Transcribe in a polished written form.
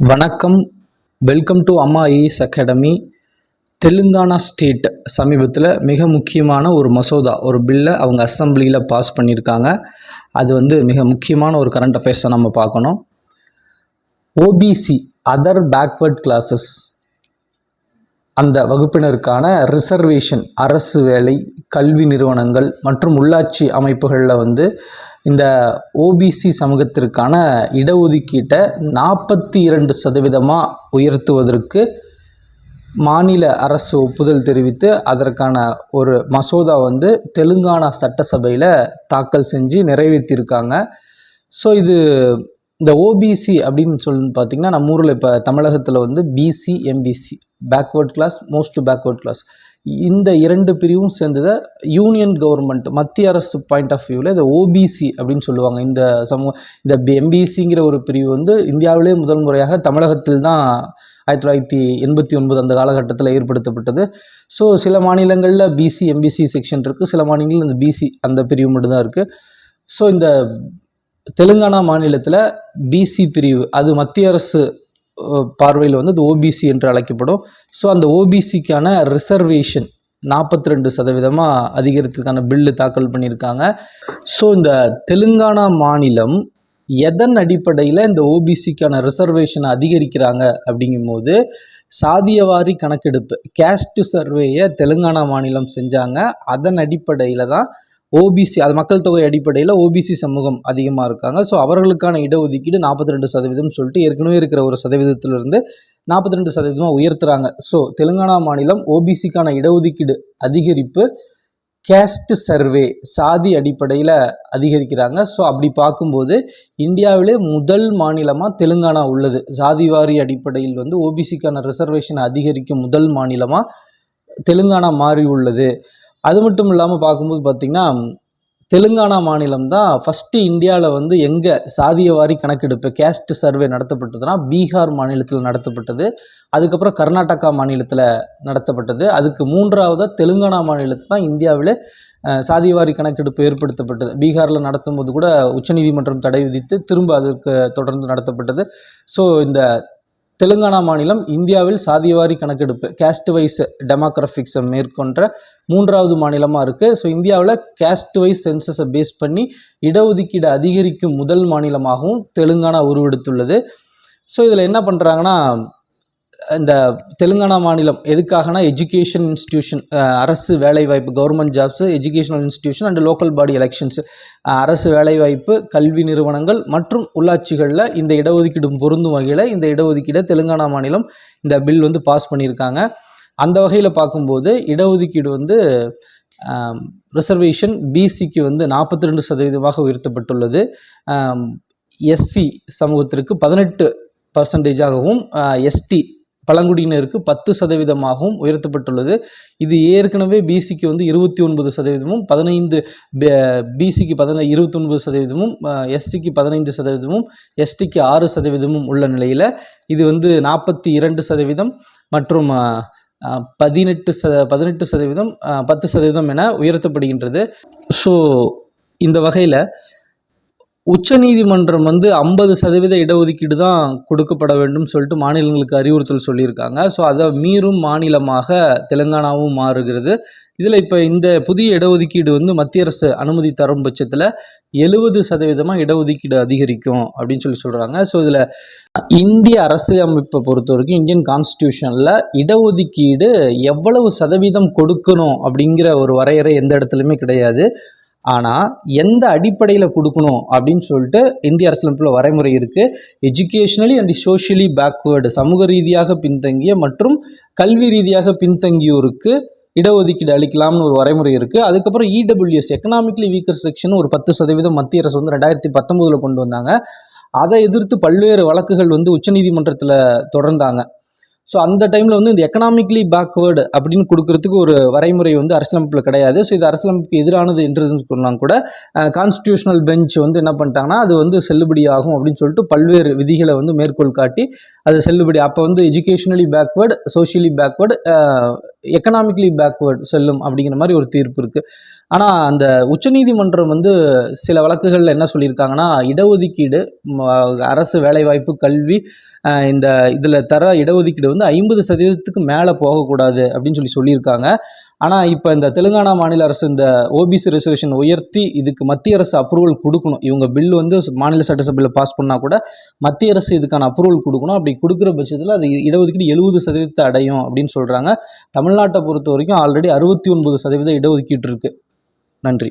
வணக்கம். Welcome to அம்மா IAS academy. Telangana state சமீபத்தில் மிக முக்கியமான ஒரு மசோதா, ஒரு பில்லை அவங்க அசம்பிளியில் பாஸ் பண்ணியிருக்காங்க. அது மிக முக்கியமான ஒரு கரண்ட் அஃபேர்ஸை நம்ம பார்க்கணும். ஓபிசி அதர் பேக்வர்ட் கிளாஸஸ் அந்த வகுப்பினருக்கான ரிசர்வேஷன், அரசு வேலை, கல்வி நிறுவனங்கள் மற்றும் உள்ளாட்சி அமைப்புகளில் இந்த ஓபிசி சமூகத்திற்கான இடஒதுக்கீட்டை 42% உயர்த்துவதற்கு மாநில அரசு ஒப்புதல் தெரிவித்து அதற்கான ஒரு மசோதா தெலுங்கானா சட்டசபையில் தாக்கல் செஞ்சு நிறைவேற்றியிருக்காங்க. ஸோ இந்த ஓபிசி அப்படின்னு பார்த்திங்கன்னா நம்ம ஊரில் இப்போ தமிழகத்தில் BC, MBC, backward class, most backward class, இந்த இரண்டு பிரிவும் சேர்ந்ததை யூனியன் கவர்மெண்ட், மத்திய அரசு பாயிண்ட் ஆஃப் வியூவில் இதை ஓபிசி அப்படின்னு சொல்லுவாங்க. இந்த எம்பிசிங்கிற ஒரு பிரிவு இந்தியாவிலே முதல் முறையாக தமிழகத்தில் தான் 1989 அந்த காலகட்டத்தில் ஏற்படுத்தப்பட்டது. ஸோ சில மாநிலங்களில் பிசி, எம்பிசி செக்ஷன் இருக்குது, சில மாநிலங்களில் இந்த பிசி அந்த பிரிவு மட்டும்தான் இருக்குது. ஸோ இந்த தெலுங்கானா மாநிலத்தில் பிசி பிரிவு அது மத்திய அரசு பார்வையில் அது ஓபிசி என்று அழைக்கப்படும். ஸோ அந்த ஓபிசிக்கான ரிசர்வேஷன் 42% அதிகரித்ததுக்கான பில்லு தாக்கல் பண்ணியிருக்காங்க. ஸோ இந்த தெலுங்கானா மாநிலம் எதன் அடிப்படையில் இந்த ஓபிசிக்கான ரிசர்வேஷனை அதிகரிக்கிறாங்க அப்படிங்கும்போது, சாதியவாரி கணக்கெடுப்பு, கேஸ்ட் சர்வேயை தெலுங்கானா மாநிலம் செஞ்சாங்க. அதன் அடிப்படையில் தான் ஓபிசி, அது மக்கள் தொகை அடிப்படையில் ஓபிசி சமூகம் அதிகமாக இருக்காங்க. ஸோ அவர்களுக்கான இடஒதுக்கீடு 42% சொல்லிட்டு ஏற்கனவே இருக்கிற ஒரு சதவீதத்திலிருந்து 42% உயர்த்துறாங்க. ஸோ தெலுங்கானா மாநிலம் ஓபிசிக்கான இடஒதுக்கீடு அதிகரிப்பு கேஸ்ட் சர்வே, சாதி அடிப்படையில் அதிகரிக்கிறாங்க. ஸோ அப்படி பார்க்கும்போது இந்தியாவிலே முதல் மாநிலமாக தெலுங்கானா உள்ளது. சாதிவாரி அடிப்படையில் ஓபிசிக்கான ரிசர்வேஷனை அதிகரிக்கும் முதல் மாநிலமாக தெலுங்கானா மாறி உள்ளது. அது மட்டும் இல்லாமல் பார்க்கும்போது பார்த்திங்கன்னா, தெலுங்கானா மாநிலம் தான் ஃபஸ்ட்டு இந்தியாவில் எங்கே சாதியவாரி கணக்கெடுப்பு, கேஸ்ட் சர்வே நடத்தப்பட்டதுன்னா பீகார் மாநிலத்தில் நடத்தப்பட்டது. அதுக்கப்புறம் கர்நாடகா மாநிலத்தில் நடத்தப்பட்டது. அதுக்கு மூன்றாவதாக தெலுங்கானா மாநிலத்தில் தான் இந்தியாவில் சாதியவாரி கணக்கெடுப்பு ஏற்படுத்தப்பட்டது. பீகாரில் நடத்தும் போது கூட உச்சநீதிமன்றம் தடை விதித்து திரும்ப அதற்கு தொடர்ந்து நடத்தப்பட்டது. ஸோ இந்த தெலுங்கானா மாநிலம் இந்தியாவில் சாதியவாரி கணக்கெடுப்பு, கேஸ்ட் வைஸ் டெமோக்ராஃபிக்ஸை மேற்கொண்ட மூன்றாவது மாநிலமாக இருக்குது. ஸோ இந்தியாவில் கேஸ்ட் வைஸ் சென்சஸை பேஸ் பண்ணி இடஒதுக்கீடு அதிகரிக்கும் முதல் மாநிலமாகவும் தெலுங்கானா உருவெடுத்துள்ளது. ஸோ இதில் என்ன பண்ணுறாங்கன்னா, இந்த தெலுங்கானா மாநிலம் எதுக்காகனா எஜுகேஷன் இன்ஸ்டிடியூஷன், அரசு வேலைவாய்ப்பு, government jobs, educational institution and local body elections, அரசு வேலைவாய்ப்பு, கல்வி நிறுவனங்கள் மற்றும் உள்ளாட்சிகளில் இந்த இடஒதுக்கீடு பொருந்தும் வகையில் இந்த இடஒதுக்கீடை தெலுங்கானா மாநிலம் இந்த பில் பாஸ் பண்ணியிருக்காங்க. அந்த வகையில் பார்க்கும்போது இடஒதுக்கீடு ரிசர்வேஷன் பிசிக்கு 42% உயர்த்தப்பட்டுள்ளது. எஸ்சி சமூகத்திற்கு 18%, எஸ்டி பழங்குடியினருக்கு 10% உயர்த்தப்பட்டுள்ளது. இது ஏற்கனவே பிசிக்கு 29%, 15 பிசிக்கு 29%, எஸ்சிக்கு 15%, எஸ்டிக்கு 6% உள்ள நிலையில் இது 42% மற்றும் 18%, 10% என உயர்த்தப்படுகின்றது. ஸோ இந்த வகையில் உச்சநீதிமன்றம் 50% இடஒதுக்கீடு தான் கொடுக்கப்பட வேண்டும் சொல்லிட்டு மாநிலங்களுக்கு அறிவுறுத்தல் சொல்லியிருக்காங்க. ஸோ அதை மீறும் மாநிலமாக தெலுங்கானாவும் மாறுகிறது. இதில் இப்போ இந்த புதிய இடஒதுக்கீடு மத்திய அரசு அனுமதி தரும் பட்சத்தில் 70% இடஒதுக்கீடு அதிகரிக்கும் அப்படின்னு சொல்கிறாங்க. ஸோ இதில் இந்திய அரசியலமைப்பை பொறுத்த வரைக்கும், இந்தியன் கான்ஸ்டியூஷனில் இடஒதுக்கீடு எவ்வளவு சதவீதம் கொடுக்கணும் அப்படிங்கிற ஒரு வரையறை எந்த இடத்துலையுமே கிடையாது. ஆனால் எந்த அடிப்படையில் கொடுக்கணும் அப்படின்னு சொல்லிட்டு இந்திய அரசியலமைப்பில் வரைமுறை இருக்குது. எஜுகேஷ்னலி அண்ட் சோஷியலி பேக்வேர்டு, சமூக ரீதியாக பின்தங்கிய மற்றும் கல்வி ரீதியாக பின்தங்கியோருக்கு இடஒதுக்கீடு அளிக்கலாம்னு ஒரு வரைமுறை இருக்குது. அதுக்கப்புறம் இடபிள்யூஎஸ், எக்கனாமிக்கலி வீக்கர் செக்ஷன் ஒரு 10% மத்திய அரசு 2019 கொண்டு வந்தாங்க. அதை எதிர்த்து பல்வேறு வழக்குகள் உச்சநீதிமன்றத்தில் தொடர்ந்தாங்க. ஸோ அந்த டைமில் இந்த எக்கனாமிக்கலி பேக்வேர்டு அப்படின்னு கொடுக்கறதுக்கு ஒரு வரைமுறை அரசியலமைப்பில் கிடையாது. ஸோ இது அரசியலமைப்புக்கு எதிரானது என்று சொன்னால் கூட கான்ஸ்டியூஷனல் பெஞ்ச் என்ன பண்ணிட்டாங்கன்னா, அது செல்லுபடியாகும் அப்படின்னு சொல்லிட்டு பல்வேறு விதிகளை மேற்கோள் காட்டி அது செல்லுபடி. அப்போ educationally backward, socially backward, economically backward செல்லும் அப்படிங்கிற மாதிரி ஒரு தீர்ப்பு இருக்குது. ஆனால் அந்த உச்சநீதிமன்றம் வந்து சில வழக்குகளில் என்ன சொல்லியிருக்காங்கன்னா, இடஒதுக்கீடு அரசு வேலைவாய்ப்பு, கல்வி இந்த இதில் தர இடஒதுக்கீடு வந்து 50% மேலே போகக்கூடாது அப்படின்னு சொல்லியிருக்காங்க. ஆனால் இப்போ இந்த தெலுங்கானா மாநில அரசு இந்த ஓபிசி ரிசர்வேஷன் உயர்த்தி இதுக்கு மத்திய அரசு அப்ரூவல் கொடுக்கணும். இவங்க பில் வந்து மாநில சட்டசபையில் பாஸ் பண்ணால் கூட மத்திய அரசு இதுக்கான அப்ரூவல் கொடுக்கணும். அப்படி கொடுக்குற பட்சத்தில் அது இடஒதுக்கீடு 70% அடையும் அப்படின்னு சொல்கிறாங்க. தமிழ்நாட்டை பொறுத்த வரைக்கும் ஆல்ரெடி 69% இடஒதுக்கீடு இருக்குது. நன்றி.